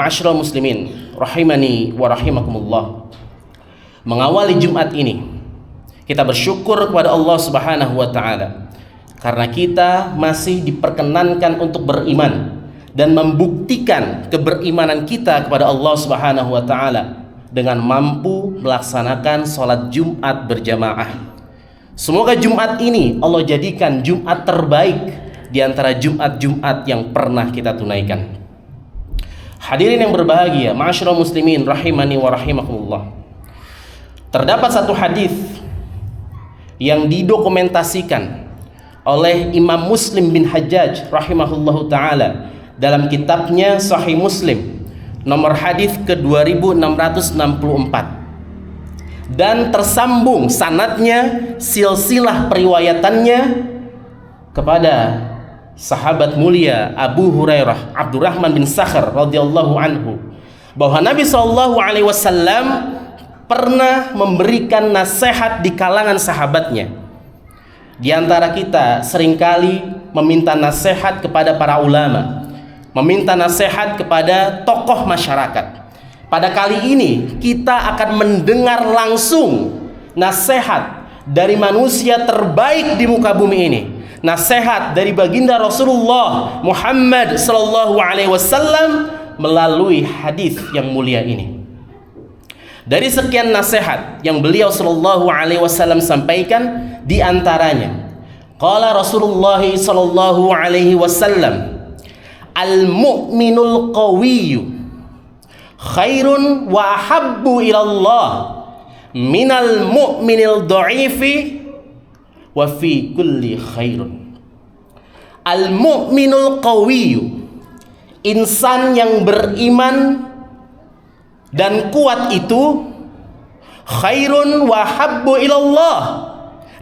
Ma'asyiral muslimin rahimani wa rahimakumullah. Mengawali Jumat ini, kita bersyukur kepada Allah Subhanahu wa taala karena kita masih diperkenankan untuk beriman dan membuktikan keberimanan kita kepada Allah Subhanahu wa taala dengan mampu melaksanakan sholat Jumat berjamaah. Semoga Jumat ini Allah jadikan Jumat terbaik di antara Jumat-Jumat yang pernah kita tunaikan. Hadirin yang berbahagia, ma'asyiral muslimin rahimani wa rahimakumullah. Terdapat satu hadis yang didokumentasikan oleh Imam Muslim bin Hajjaj rahimahullahu taala dalam kitabnya Sahih Muslim nomor hadis ke-2664, dan tersambung sanadnya, silsilah periwayatannya kepada sahabat mulia Abu Hurairah Abdurrahman bin Sakhr radhiyallahu anhu, bahwa Nabi SAW pernah memberikan nasihat di kalangan sahabatnya. Di antara kita seringkali meminta nasihat kepada para ulama, meminta nasihat kepada tokoh masyarakat. Pada kali ini kita akan mendengar langsung nasihat dari manusia terbaik di muka bumi ini, nasihat dari baginda Rasulullah Muhammad sallallahu alaihi wasallam melalui hadis yang mulia ini. Dari sekian nasihat yang beliau sallallahu alaihi wasallam sampaikan, di antaranya qala Rasulullah sallallahu alaihi wasallam, al-mu'minul qawiyyu khairun wa ahabbu ilallah minal mu'minil dha'ifi wa fi kulli khairun. Al-mu'minul qawiyyu, insan yang beriman dan kuat itu, khairun wa ahabbu ilallah,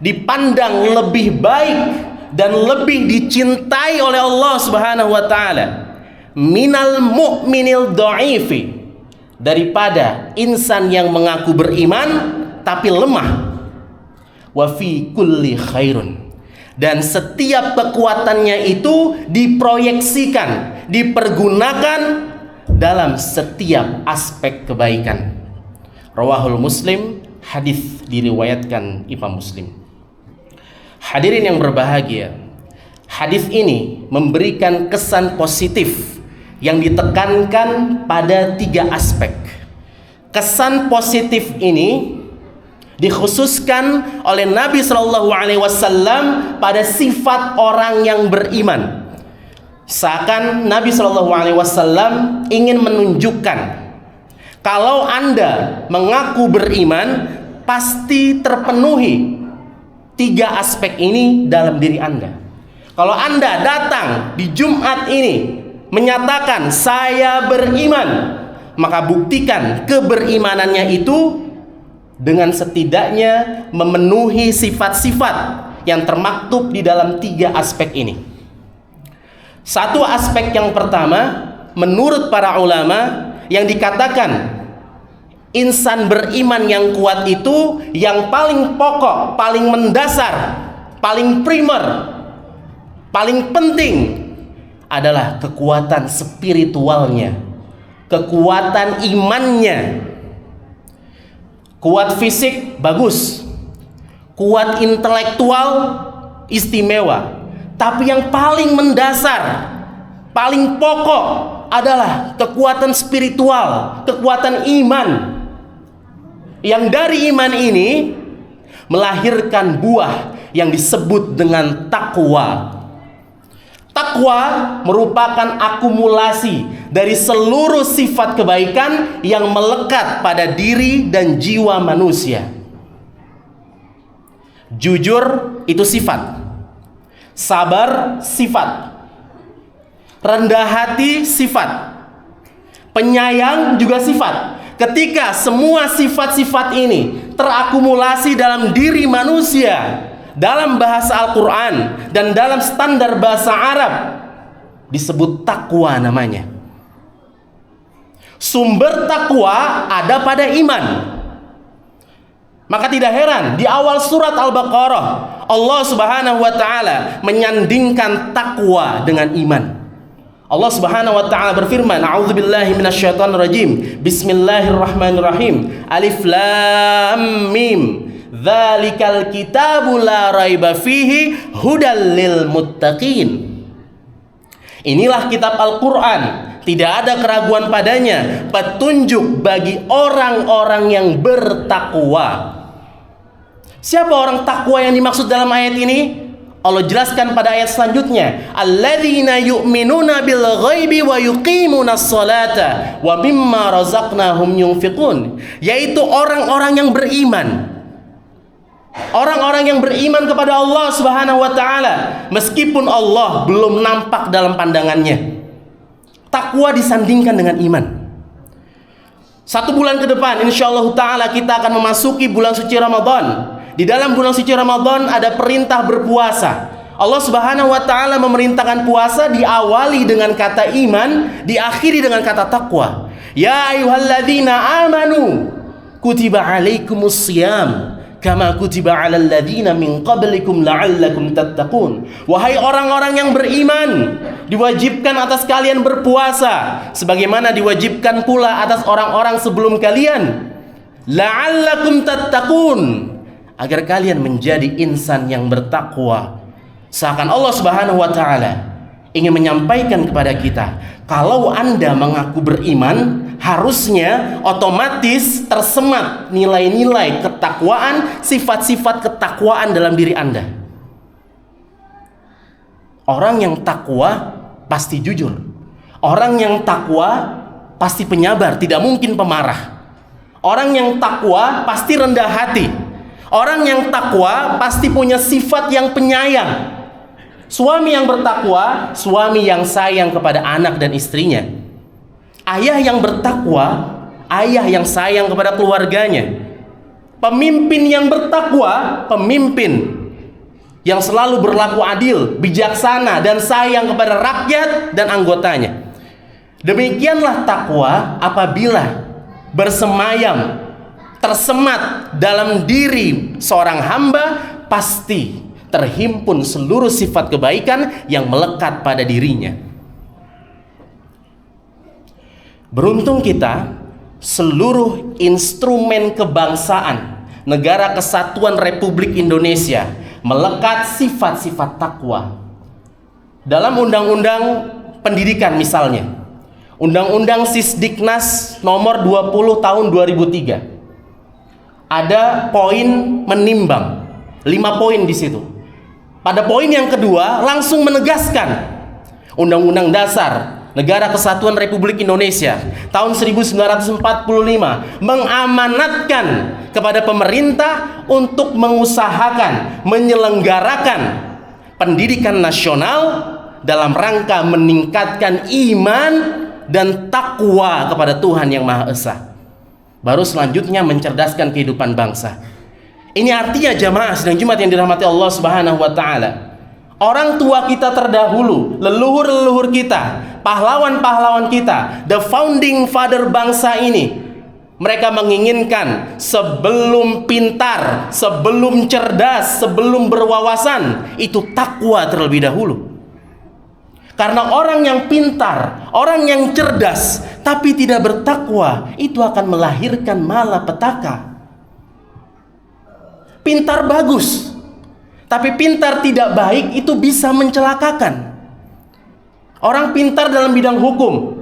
dipandang lebih baik dan lebih dicintai oleh Allah Subhanahu wa taala, minal mu'minil dha'ifi, daripada insan yang mengaku beriman tapi lemah, wa fi kulli khairun, dan setiap kekuatannya itu diproyeksikan, dipergunakan dalam setiap aspek kebaikan. Rawahul Muslim, hadis diriwayatkan Imam Muslim. Hadirin yang berbahagia, hadis ini memberikan kesan positif yang ditekankan pada 3 aspek. Kesan positif ini dikhususkan oleh Nabi Shallallahu Alaihi Wasallam pada sifat orang yang beriman. Seakan Nabi Shallallahu Alaihi Wasallam ingin menunjukkan, kalau Anda mengaku beriman, pasti terpenuhi 3 aspek ini dalam diri Anda. Kalau Anda datang di Jumat ini menyatakan saya beriman, maka buktikan keberimanannya itu dengan setidaknya memenuhi sifat-sifat yang termaktub di dalam 3 aspek ini. Satu aspek yang pertama, menurut para ulama, yang dikatakan insan beriman yang kuat itu, yang paling pokok, paling mendasar, paling primer, paling penting adalah kekuatan spiritualnya, kekuatan imannya. Kuat fisik bagus, kuat intelektual istimewa, tapi yang paling mendasar, paling pokok adalah kekuatan spiritual, kekuatan iman. Yang dari iman ini melahirkan buah yang disebut dengan takwa. Takwa merupakan akumulasi dari seluruh sifat kebaikan yang melekat pada diri dan jiwa manusia. Jujur itu sifat, sabar sifat, rendah hati sifat, penyayang juga sifat. Ketika semua sifat-sifat ini terakumulasi dalam diri manusia, dalam bahasa Al-Quran dan dalam standar bahasa Arab, disebut takwa namanya. Sumber takwa ada pada iman. Maka tidak heran di awal surat Al-Baqarah Allah Subhanahu wa taala menyandingkan takwa dengan iman. Allah Subhanahu wa taala berfirman, "A'udzubillahi minasyaitonirrajim. Bismillahirrahmanirrahim. Alif lam mim. Dzalikal kitabu la raiba fihi hudal lil muttaqin." Inilah kitab Al-Qur'an, tidak ada keraguan padanya, petunjuk bagi orang-orang yang bertakwa. Siapa orang takwa yang dimaksud dalam ayat ini? Allah jelaskan pada ayat selanjutnya, alladzina yu'minuna bil ghaibi wa yuqimunas salata wa mimma razaqnahum yunfiqun, yaitu orang-orang yang beriman. Orang-orang yang beriman kepada Allah Subhanahu wa taala meskipun Allah belum nampak dalam pandangannya. Takwa disandingkan dengan iman. 1 bulan ke depan insyaallah taala kita akan memasuki bulan suci Ramadan. Di dalam bulan suci Ramadan ada perintah berpuasa. Allah Subhanahu wa taala memerintahkan puasa diawali dengan kata iman, diakhiri dengan kata takwa. Ya ayyuhalladzina amanu kutiba alaikumusiyam kama kutiba alal ladzina min qablikum la'allakum tattaqun. Wahai orang-orang yang beriman, diwajibkan atas kalian berpuasa sebagaimana diwajibkan pula atas orang-orang sebelum kalian. La'allakum tattaqun, agar kalian menjadi insan yang bertakwa. Seakan Allah Subhanahu wa taala ingin menyampaikan kepada kita, kalau Anda mengaku beriman, harusnya otomatis tersemat nilai-nilai ketakwaan, sifat-sifat ketakwaan dalam diri Anda. Orang yang takwa pasti jujur. Orang yang takwa pasti penyabar, tidak mungkin pemarah. Orang yang takwa pasti rendah hati. Orang yang takwa pasti punya sifat yang penyayang. Suami yang bertakwa, suami yang sayang kepada anak dan istrinya. Ayah yang bertakwa, ayah yang sayang kepada keluarganya. Pemimpin yang bertakwa, pemimpin yang selalu berlaku adil, bijaksana, dan sayang kepada rakyat dan anggotanya. Demikianlah takwa apabila bersemayam, tersemat dalam diri seorang hamba, pasti terhimpun seluruh sifat kebaikan yang melekat pada dirinya. Beruntung kita, seluruh instrumen kebangsaan Negara Kesatuan Republik Indonesia melekat sifat-sifat takwa. Dalam undang-undang pendidikan misalnya, Undang-Undang Sisdiknas nomor 20 tahun 2003, ada poin menimbang, 5 poin di situ. Pada poin yang kedua langsung menegaskan Undang-Undang Dasar Negara Kesatuan Republik Indonesia tahun 1945 mengamanatkan kepada pemerintah untuk mengusahakan, menyelenggarakan pendidikan nasional dalam rangka meningkatkan iman dan takwa kepada Tuhan Yang Maha Esa. Baru selanjutnya mencerdaskan kehidupan bangsa. Ini artinya jamaah sidang Jumat yang dirahmati Allah Subhanahu wa taala, orang tua kita terdahulu, leluhur-leluhur kita, pahlawan-pahlawan kita, the founding father bangsa ini, mereka menginginkan sebelum pintar, sebelum cerdas, sebelum berwawasan, itu takwa terlebih dahulu. Karena orang yang pintar, orang yang cerdas, tapi tidak bertakwa, itu akan melahirkan malapetaka. Pintar bagus, tapi pintar tidak baik itu bisa mencelakakan. Orang pintar dalam bidang hukum,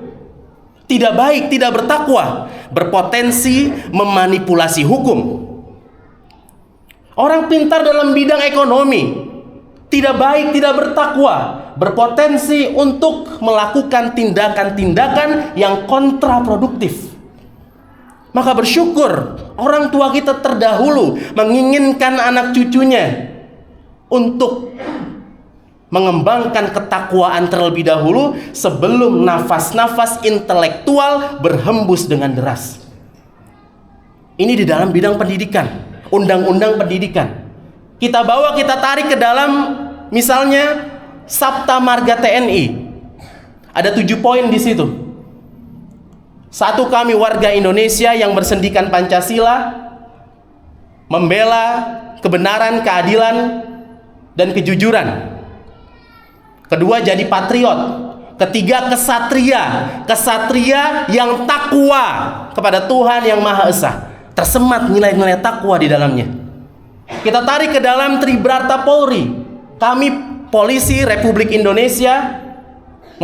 tidak baik, tidak bertakwa, berpotensi memanipulasi hukum. Orang pintar dalam bidang ekonomi, tidak baik, tidak bertakwa, berpotensi untuk melakukan tindakan-tindakan yang kontraproduktif. Maka bersyukur orang tua kita terdahulu menginginkan anak cucunya untuk mengembangkan ketakwaan terlebih dahulu sebelum nafas-nafas intelektual berhembus dengan deras. Ini di dalam bidang pendidikan, undang-undang pendidikan. Kita bawa, kita tarik ke dalam misalnya Sabta Marga TNI. Ada 7 poin di situ. 1, kami warga Indonesia yang bersendikan Pancasila, membela kebenaran, keadilan, dan kejujuran. 2, jadi patriot, Ketiga, kesatria yang takwa kepada Tuhan yang Maha Esa. Tersemat nilai-nilai takwa di dalamnya. Kita tarik ke dalam Tribrata Polri. Kami polisi Republik Indonesia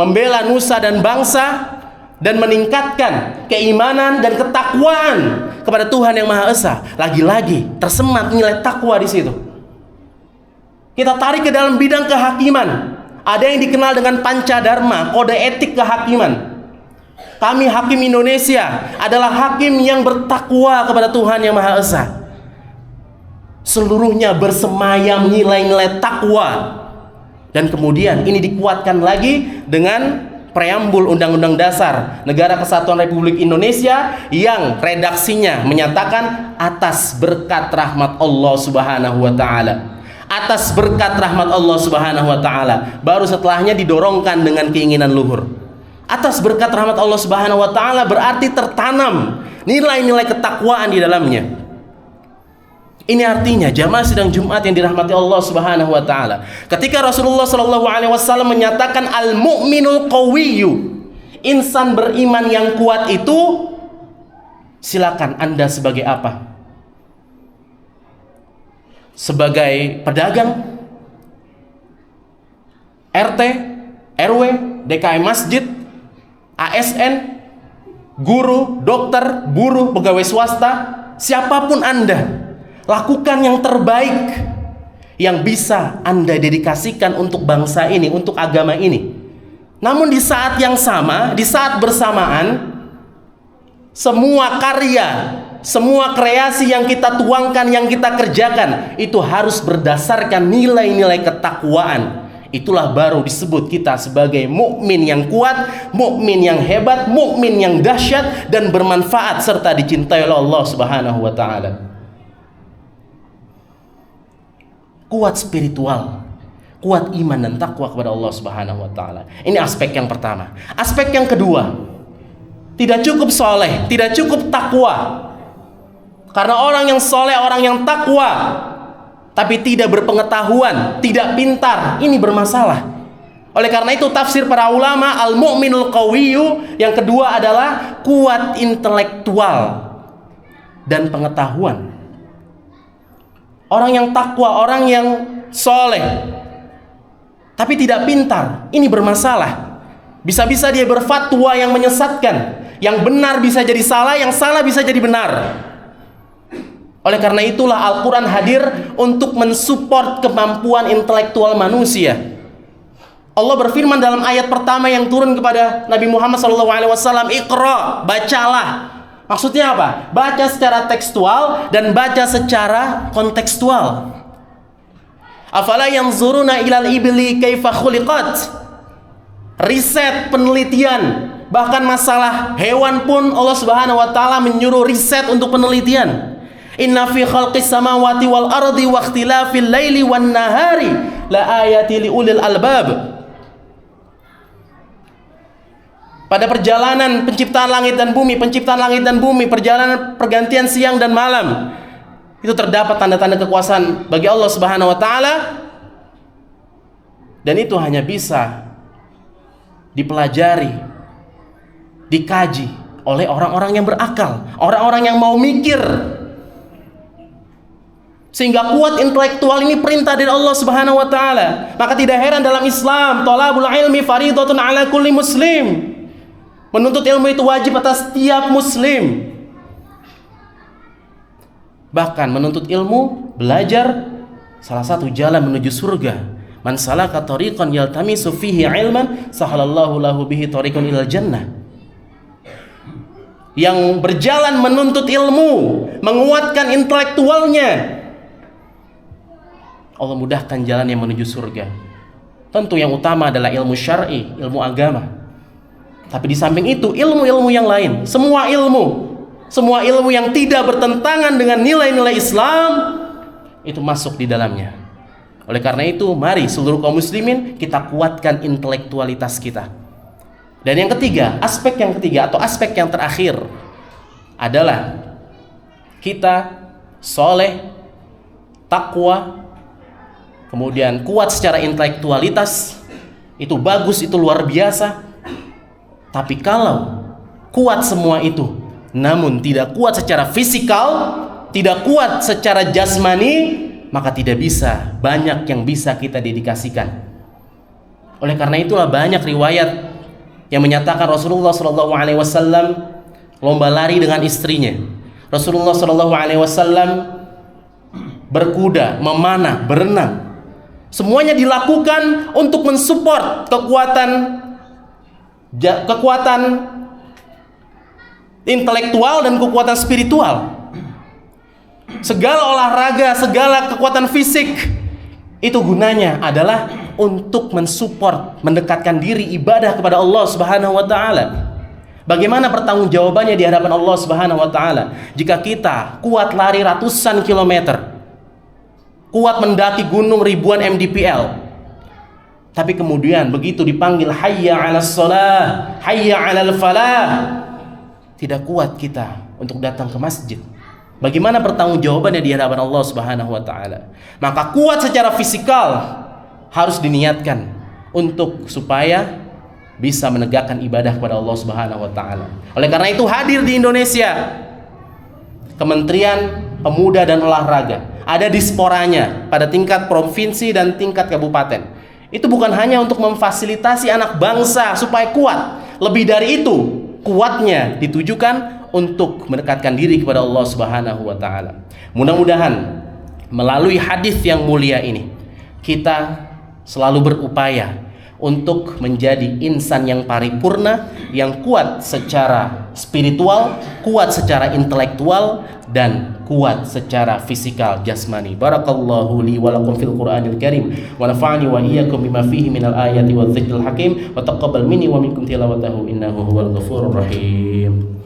membela nusa dan bangsa dan meningkatkan keimanan dan ketakwaan kepada Tuhan yang Maha Esa. Lagi-lagi tersemat nilai takwa di situ. Kita tarik ke dalam bidang kehakiman. Ada yang dikenal dengan Pancadharma, kode etik kehakiman. Kami hakim Indonesia adalah hakim yang bertakwa kepada Tuhan yang Maha Esa. Seluruhnya bersemayam nilai-nilai takwa. Dan kemudian ini dikuatkan lagi dengan preambul Undang-Undang Dasar Negara Kesatuan Republik Indonesia yang redaksinya menyatakan atas berkat rahmat Allah Subhanahu wa taala. Atas berkat rahmat Allah Subhanahu wa taala. Baru setelahnya didorongkan dengan keinginan luhur. Atas berkat rahmat Allah Subhanahu wa taala berarti tertanam nilai-nilai ketakwaan di dalamnya. Ini artinya jamaah sidang Jumat yang dirahmati Allah Subhanahu wa taala. Ketika Rasulullah sallallahu alaihi wasallam menyatakan al-mu'minul qawiyyu, insan beriman yang kuat itu, silakan Anda sebagai apa? Sebagai pedagang, RT, RW, DKM masjid, ASN, guru, dokter, buruh, pegawai swasta, siapapun Anda, lakukan yang terbaik yang bisa Anda dedikasikan untuk bangsa ini, untuk agama ini. Namun di saat yang sama, di saat bersamaan, semua karya, semua kreasi yang kita tuangkan, yang kita kerjakan, itu harus berdasarkan nilai-nilai ketakwaan. Itulah baru disebut kita sebagai mukmin yang kuat, mukmin yang hebat, mukmin yang dahsyat dan bermanfaat serta dicintai oleh Allah Subhanahu wa taala. Kuat spiritual, kuat iman dan takwa kepada Allah Subhanahu wa taala. Ini aspek yang pertama. Aspek yang kedua, tidak cukup soleh, tidak cukup takwa. Karena orang yang soleh, orang yang takwa, tapi tidak berpengetahuan, tidak pintar, ini bermasalah. Oleh karena itu tafsir para ulama, al-mu'minul qawiyyu yang kedua adalah kuat intelektual dan pengetahuan. Orang yang takwa, orang yang soleh, tapi tidak pintar, ini bermasalah. Bisa-bisa dia berfatwa yang menyesatkan, yang benar bisa jadi salah, yang salah bisa jadi benar. Oleh karena itulah Al-Quran hadir untuk mensupport kemampuan intelektual manusia. Allah berfirman dalam ayat pertama yang turun kepada Nabi Muhammad SAW, Iqra, bacalah. Maksudnya apa? Baca secara tekstual dan baca secara kontekstual. Afala yanzuruna ilal ibli kaifa khuliqat. Riset, penelitian, bahkan masalah hewan pun Allah Subhanahu wa taala menyuruh riset untuk penelitian. Inna fi khalqis samawati wal ardi wa ikhtilafil laili wan nahari la ayati liulil albab. Pada perjalanan penciptaan langit dan bumi, perjalanan pergantian siang dan malam, itu terdapat tanda-tanda kekuasaan bagi Allah Subhanahu wa taala. Dan itu hanya bisa dipelajari, dikaji oleh orang-orang yang berakal, orang-orang yang mau mikir. Sehingga kuat intelektual ini perintah dari Allah Subhanahu wa taala. Maka tidak heran dalam Islam, thalabul ilmi fardhatun ala kulli muslim. Menuntut ilmu itu wajib atas setiap muslim. Bahkan menuntut ilmu, belajar, salah satu jalan menuju surga. Man salaka tariqan yaltamisu fihi ilman, sahalallahu lahu bihi tariqan ilal jannah. Yang berjalan menuntut ilmu, menguatkan intelektualnya, Allah mudahkan jalan yang menuju surga. Tentu yang utama adalah ilmu syar'i, ilmu agama. Tapi di samping itu ilmu-ilmu yang lain, semua ilmu yang tidak bertentangan dengan nilai-nilai Islam itu masuk di dalamnya. Oleh karena itu, mari seluruh kaum muslimin kita kuatkan intelektualitas kita. Dan yang ketiga, aspek yang terakhir adalah kita soleh, takwa, kemudian kuat secara intelektualitas, itu bagus, itu luar biasa. Tapi kalau kuat semua itu, namun tidak kuat secara fisikal, tidak kuat secara jasmani, maka tidak bisa banyak yang bisa kita dedikasikan. Oleh karena itulah banyak riwayat yang menyatakan Rasulullah SAW lomba lari dengan istrinya. Rasulullah SAW berkuda, memanah, berenang. Semuanya dilakukan untuk mensupport kekuatan intelektual dan kekuatan spiritual. Segala olahraga, segala kekuatan fisik itu gunanya adalah untuk mensupport, mendekatkan diri ibadah kepada Allah Subhanahu wa taala. Bagaimana pertanggungjawabannya di hadapan Allah Subhanahu wa taala jika kita kuat lari ratusan kilometer, kuat mendaki gunung ribuan mdpl, tapi kemudian begitu dipanggil hayya 'alas shalah, hayya 'alal falah, tidak kuat kita untuk datang ke masjid. Bagaimana pertanggungjawabannya di hadapan Allah Subhanahu wa taala? Maka kuat secara fisikal harus diniatkan untuk supaya bisa menegakkan ibadah kepada Allah Subhanahu wa taala. Oleh karena itu hadir di Indonesia Kementerian Pemuda dan Olahraga, ada disporanya pada tingkat provinsi dan tingkat kabupaten. Itu bukan hanya untuk memfasilitasi anak bangsa supaya kuat. Lebih dari itu, kuatnya ditujukan untuk mendekatkan diri kepada Allah Subhanahu wa taala. Mudah-mudahan melalui hadis yang mulia ini kita selalu berupaya untuk menjadi insan yang paripurna, yang kuat secara spiritual, kuat secara intelektual, dan kuat secara fisikal jasmani. Barakallahu li wa lakum fil Qur'anil Karim wa nafa'ani wa iyyakum bima fihi minal ayati wadh-dhikril hakim wa taqabbal minni wa minkum tilawatahu innahu huwal ghafurur rahim.